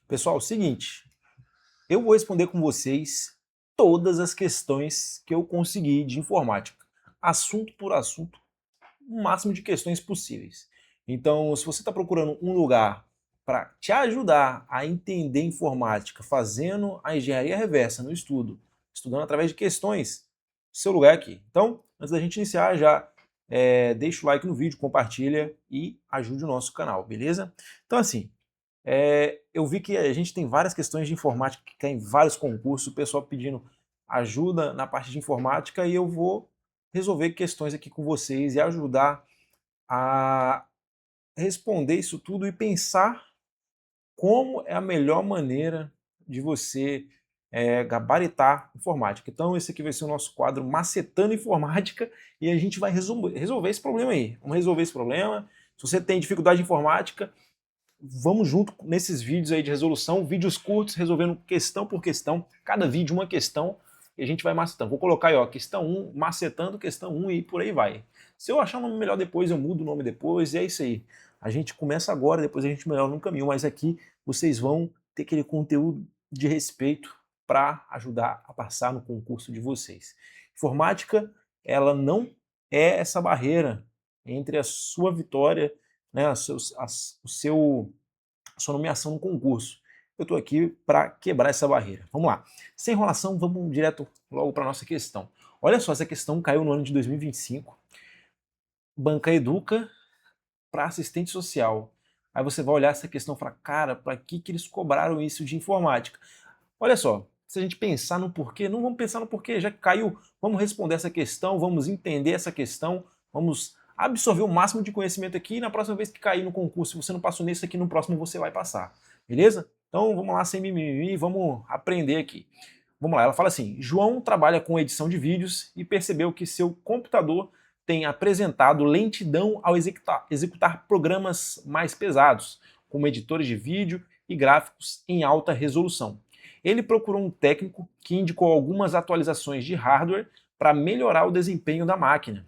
Pessoal, é o seguinte, eu vou responder com vocês todas as questões que eu consegui de informática, assunto por assunto, o máximo de questões possíveis. Então, se você está procurando um lugar para te ajudar a entender informática, fazendo a engenharia reversa no estudo, estudando através de questões, seu lugar é aqui. Então, antes da gente iniciar, já deixa o like no vídeo, compartilha e ajude o nosso canal, beleza? Então, assim, eu vi que a gente tem várias questões de informática que caem em vários concursos, o pessoal pedindo ajuda na parte de informática e eu vou resolver questões aqui com vocês e ajudar a responder isso tudo e pensar como é a melhor maneira de você gabaritar informática. Então esse aqui vai ser o nosso quadro Macetando Informática e a gente vai resolver esse problema aí. Vamos resolver esse problema. Se você tem dificuldade de informática, vamos junto nesses vídeos aí de resolução, vídeos curtos, resolvendo questão por questão, cada vídeo uma questão, e a gente vai macetando. Vou colocar aí, ó, questão 1, macetando questão 1 e por aí vai. Se eu achar um nome melhor depois, eu mudo o nome depois, e é isso aí. A gente começa agora, depois a gente melhora no caminho, mas aqui vocês vão ter aquele conteúdo de respeito para ajudar a passar no concurso de vocês. Informática, ela não é essa barreira entre a sua vitória, né, a sua nomeação no concurso. Eu estou aqui para quebrar essa barreira. Vamos lá. Sem enrolação, vamos direto logo para a nossa questão. Olha só, essa questão caiu no ano de 2025. Banca Educa para assistente social. Aí você vai olhar essa questão e falar, cara, para que eles cobraram isso de informática? Olha só, se a gente pensar no porquê, não vamos pensar no porquê, já caiu, vamos responder essa questão, vamos entender essa questão, vamos absorver o máximo de conhecimento aqui e na próxima vez que cair no concurso, se você não passou nesse aqui, no próximo você vai passar, beleza? Então vamos lá, sem mimimi, vamos aprender aqui. Vamos lá, ela fala assim, João trabalha com edição de vídeos e percebeu que seu computador tem apresentado lentidão ao executar programas mais pesados, como editores de vídeo e gráficos em alta resolução. Ele procurou um técnico que indicou algumas atualizações de hardware para melhorar o desempenho da máquina.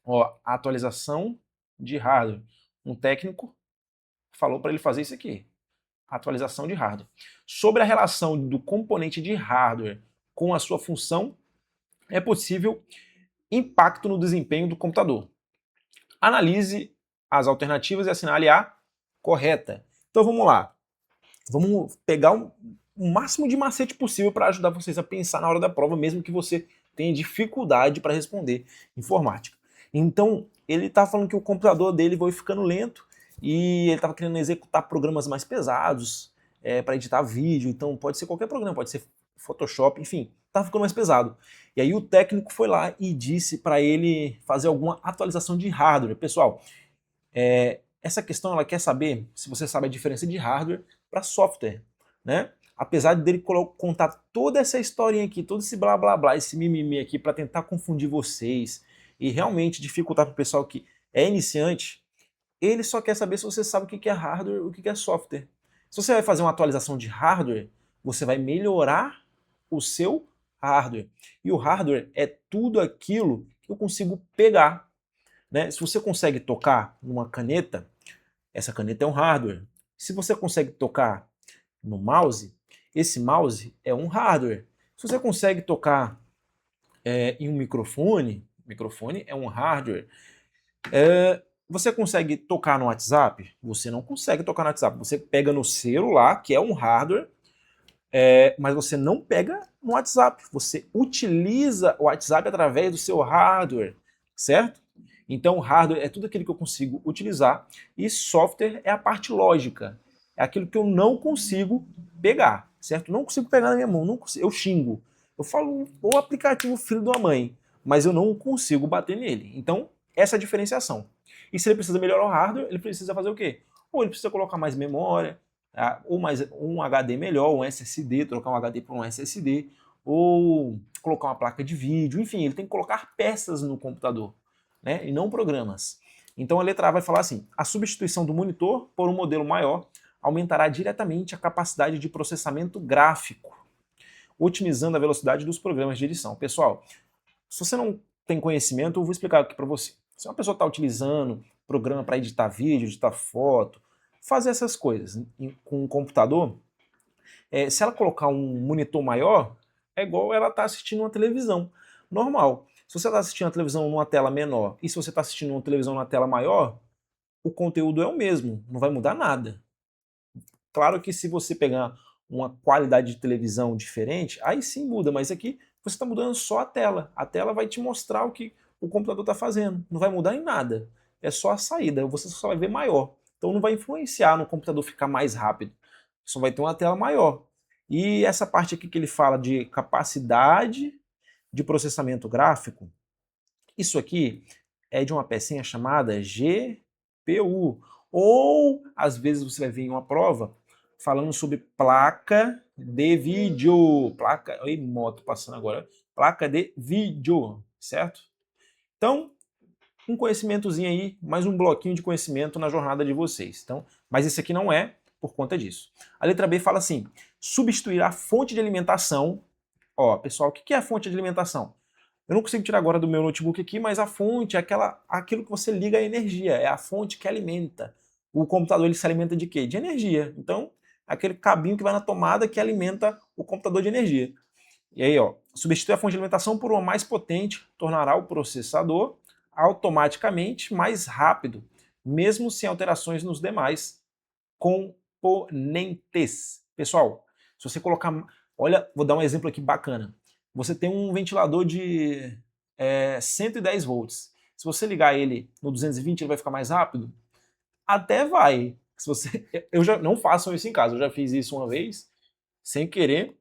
Ó, atualização de hardware. Um técnico falou para ele fazer isso aqui. Atualização de hardware. Sobre a relação do componente de hardware com a sua função, é possível impacto no desempenho do computador. Analise as alternativas e assinale a correta. Então vamos lá. Vamos pegar o máximo de macete possível para ajudar vocês a pensar na hora da prova, mesmo que você tenha dificuldade para responder informática. Então, ele está falando que o computador dele foi ficando lento e ele estava querendo executar programas mais pesados para editar vídeo. Então, pode ser qualquer programa, pode ser Photoshop, enfim, estava ficando mais pesado. E aí o técnico foi lá e disse para ele fazer alguma atualização de hardware. Pessoal, essa questão ela quer saber se você sabe a diferença de hardware para software, né? Apesar dele contar toda essa historinha aqui, todo esse blá blá blá, esse mimimi aqui para tentar confundir vocês e realmente dificultar para o pessoal que é iniciante, ele só quer saber se você sabe o que é hardware e o que é software. Se você vai fazer uma atualização de hardware, você vai melhorar o seu hardware. E o hardware é tudo aquilo que eu consigo pegar, né? Se você consegue tocar numa caneta, essa caneta é um hardware. Se você consegue tocar no mouse, esse mouse é um hardware. Se você consegue tocar em um microfone, microfone é um hardware. Você consegue tocar no WhatsApp? Você não consegue tocar no WhatsApp. Você pega no celular, que é um hardware, mas você não pega no WhatsApp. Você utiliza o WhatsApp através do seu hardware, certo? Então, hardware é tudo aquilo que eu consigo utilizar e software é a parte lógica. É aquilo que eu não consigo pegar, certo? Não consigo pegar na minha mão, não consigo, eu xingo. Eu falo o aplicativo filho de uma mãe, mas eu não consigo bater nele. Então, essa é a diferenciação. E se ele precisa melhorar o hardware, ele precisa fazer o quê? Ou ele precisa colocar mais memória, ou mais um HD melhor, um SSD, trocar um HD por um SSD, ou colocar uma placa de vídeo, enfim, ele tem que colocar peças no computador, né, e não programas. Então a letra A vai falar assim, a substituição do monitor por um modelo maior aumentará diretamente a capacidade de processamento gráfico, otimizando a velocidade dos programas de edição. Pessoal, se você não tem conhecimento, eu vou explicar aqui para você. Se uma pessoa está utilizando programa para editar vídeo, editar foto, fazer essas coisas com um computador, Se ela colocar um monitor maior, é igual ela estar assistindo uma televisão normal. Se você está assistindo a televisão numa tela menor e se você está assistindo uma televisão na tela maior, o conteúdo é o mesmo, não vai mudar nada. Claro que se você pegar uma qualidade de televisão diferente, aí sim muda, mas aqui você está mudando só a tela. A tela vai te mostrar o que o computador está fazendo, não vai mudar em nada. É só a saída, você só vai ver maior. Então não vai influenciar no computador ficar mais rápido, só vai ter uma tela maior. E essa parte aqui que ele fala de capacidade de processamento gráfico, isso aqui é de uma pecinha chamada GPU. Ou, às vezes, você vai ver em uma prova falando sobre placa de vídeo. Placa. Oi, moto passando agora. Placa de vídeo, certo? Então, um conhecimentozinho aí, mais um bloquinho de conhecimento na jornada de vocês. Então, mas esse aqui não é por conta disso. A letra B fala assim: substituir a fonte de alimentação. Ó, pessoal, o que é a fonte de alimentação? Eu não consigo tirar agora do meu notebook aqui, mas a fonte é aquilo que você liga a energia, é a fonte que alimenta. O computador ele se alimenta de quê? De energia. Então, aquele cabinho que vai na tomada que alimenta o computador de energia. E aí, ó, substituir a fonte de alimentação por uma mais potente tornará o processador automaticamente mais rápido, mesmo sem alterações nos demais componentes. Pessoal, se você colocar... Olha, vou dar um exemplo aqui bacana. Você tem um ventilador de 110 volts. Se você ligar ele no 220, ele vai ficar mais rápido? Até vai. Se você, eu já não façam isso em casa. Eu já fiz isso uma vez, sem querer.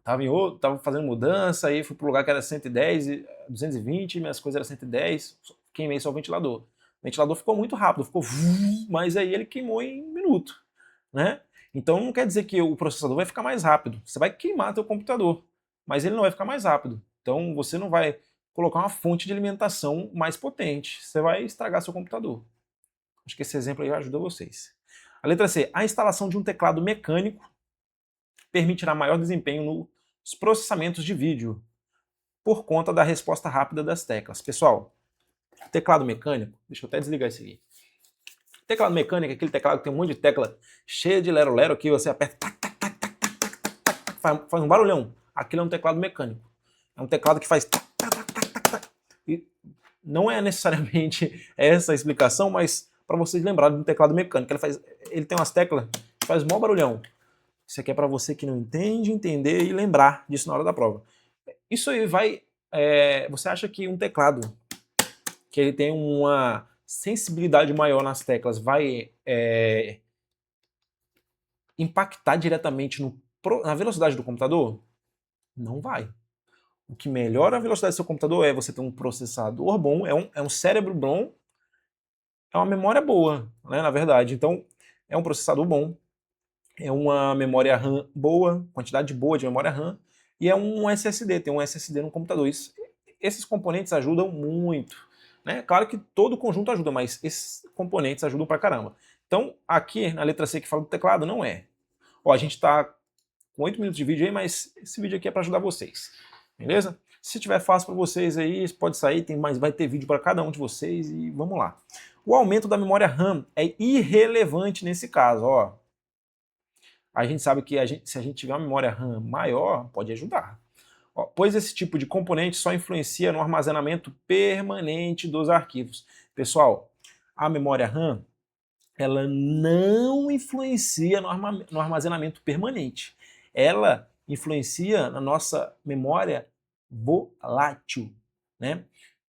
Tava fazendo mudança, aí fui pro lugar que era 110, 220, minhas coisas eram 110, queimei só o ventilador. O ventilador ficou muito rápido, ficou... Mas aí ele queimou em um minuto, né? Então não quer dizer que o processador vai ficar mais rápido. Você vai queimar teu computador, mas ele não vai ficar mais rápido. Então você não vai colocar uma fonte de alimentação mais potente. Você vai estragar seu computador. Acho que esse exemplo aí ajuda vocês. A letra C. A instalação de um teclado mecânico permitirá maior desempenho nos processamentos de vídeo por conta da resposta rápida das teclas. Pessoal, teclado mecânico, deixa eu até desligar isso aqui. Teclado mecânico é aquele teclado que tem um monte de tecla cheia de lero-lero que você aperta, tac, tac, tac, tac, tac, tac, tac, tac, faz um barulhão. Aquilo é um teclado mecânico. É um teclado que faz tac, tac, tac, tac, tac, tac. E não é necessariamente essa a explicação, mas para vocês lembrarem de um teclado mecânico. Ele tem umas teclas que faz mó barulhão. Isso aqui é para você que não entende, entender e lembrar disso na hora da prova. Isso aí vai... você acha que um teclado que ele tem uma sensibilidade maior nas teclas vai impactar diretamente na velocidade do computador? Não vai. O que melhora a velocidade do seu computador é você ter um processador bom, é um cérebro bom, é uma memória boa, né, na verdade. Então, é um processador bom, é uma memória RAM boa, quantidade boa de memória RAM, e é um SSD, tem um SSD no computador. Esses componentes ajudam muito. Né? Claro que todo o conjunto ajuda, mas esses componentes ajudam pra caramba. Então, aqui na letra C que fala do teclado, não é. Ó, a gente tá com 8 minutos de vídeo aí, mas esse vídeo aqui é para ajudar vocês. Beleza? Se tiver fácil para vocês aí, pode sair, vai ter vídeo para cada um de vocês e vamos lá. O aumento da memória RAM é irrelevante nesse caso, ó. A gente sabe que se a gente tiver uma memória RAM maior, pode ajudar. Ó, pois esse tipo de componente só influencia no armazenamento permanente dos arquivos. Pessoal, a memória RAM, ela não influencia no armazenamento permanente. Ela influencia na nossa memória volátil, né?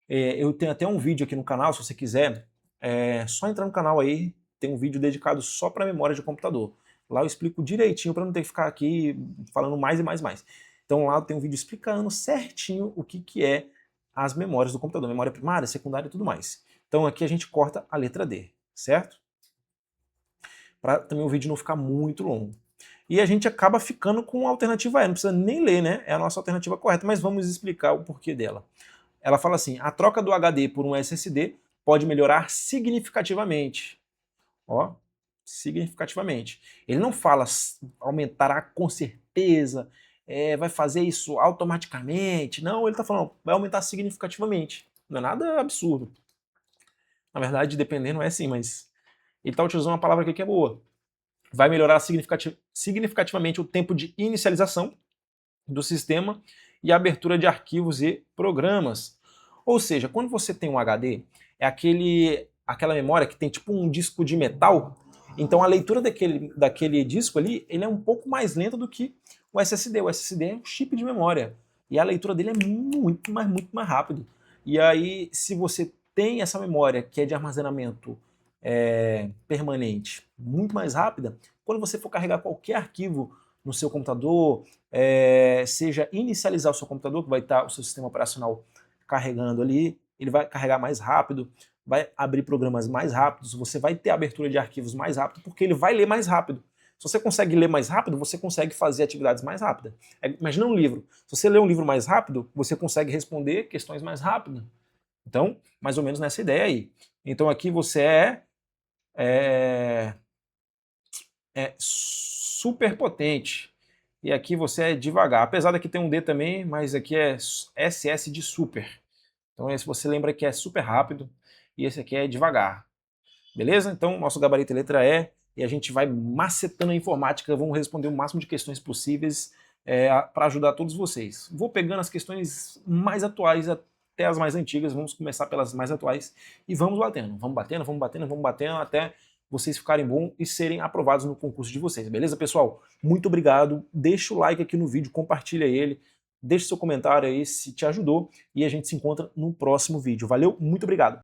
Eu tenho até um vídeo aqui no canal, se você quiser, só entrar no canal aí, tem um vídeo dedicado só para memória de computador. Lá eu explico direitinho para não ter que ficar aqui falando mais e mais e mais. Então lá tem um vídeo explicando certinho o que é as memórias do computador, memória primária, secundária e tudo mais. Então aqui a gente corta a letra D, certo? Para também o vídeo não ficar muito longo. E a gente acaba ficando com a alternativa E, não precisa nem ler, né? É a nossa alternativa correta, mas vamos explicar o porquê dela. Ela fala assim, a troca do HD por um SSD pode melhorar significativamente. Ó, significativamente. Ele não fala aumentará com certeza, vai fazer isso automaticamente. Não, ele está falando, vai aumentar significativamente. Não é nada absurdo. Na verdade, dependendo é assim, mas ele está utilizando uma palavra aqui que é boa. vai melhorar significativamente o tempo de inicialização do sistema e a abertura de arquivos e programas. Ou seja, quando você tem um HD, é aquela memória que tem tipo um disco de metal, então a leitura daquele disco ali, ele é um pouco mais lenta do que o SSD. O SSD é um chip de memória, e a leitura dele é muito mais rápido. E aí, se você tem essa memória que é de armazenamento permanente, muito mais rápida, quando você for carregar qualquer arquivo no seu computador, seja inicializar o seu computador, que vai estar o seu sistema operacional carregando ali, ele vai carregar mais rápido, vai abrir programas mais rápidos, você vai ter abertura de arquivos mais rápido, porque ele vai ler mais rápido. Se você consegue ler mais rápido, você consegue fazer atividades mais rápidas. Imagina um livro. Se você lê um livro mais rápido, você consegue responder questões mais rápido. Então, mais ou menos nessa ideia aí. Então aqui você é super potente. E aqui você é devagar. Apesar daqui ter um D também, mas aqui é SS de super. Então esse você lembra que é super rápido e esse aqui é devagar. Beleza? Então nosso gabarito é letra E e a gente vai macetando a informática, vamos responder o máximo de questões possíveis para ajudar todos vocês. Vou pegando as questões mais atuais até as mais antigas, vamos começar pelas mais atuais e vamos batendo até vocês ficarem bons e serem aprovados no concurso de vocês, beleza, pessoal? Muito obrigado, deixa o like aqui no vídeo, compartilha ele, deixa seu comentário aí se te ajudou e a gente se encontra no próximo vídeo. Valeu, muito obrigado!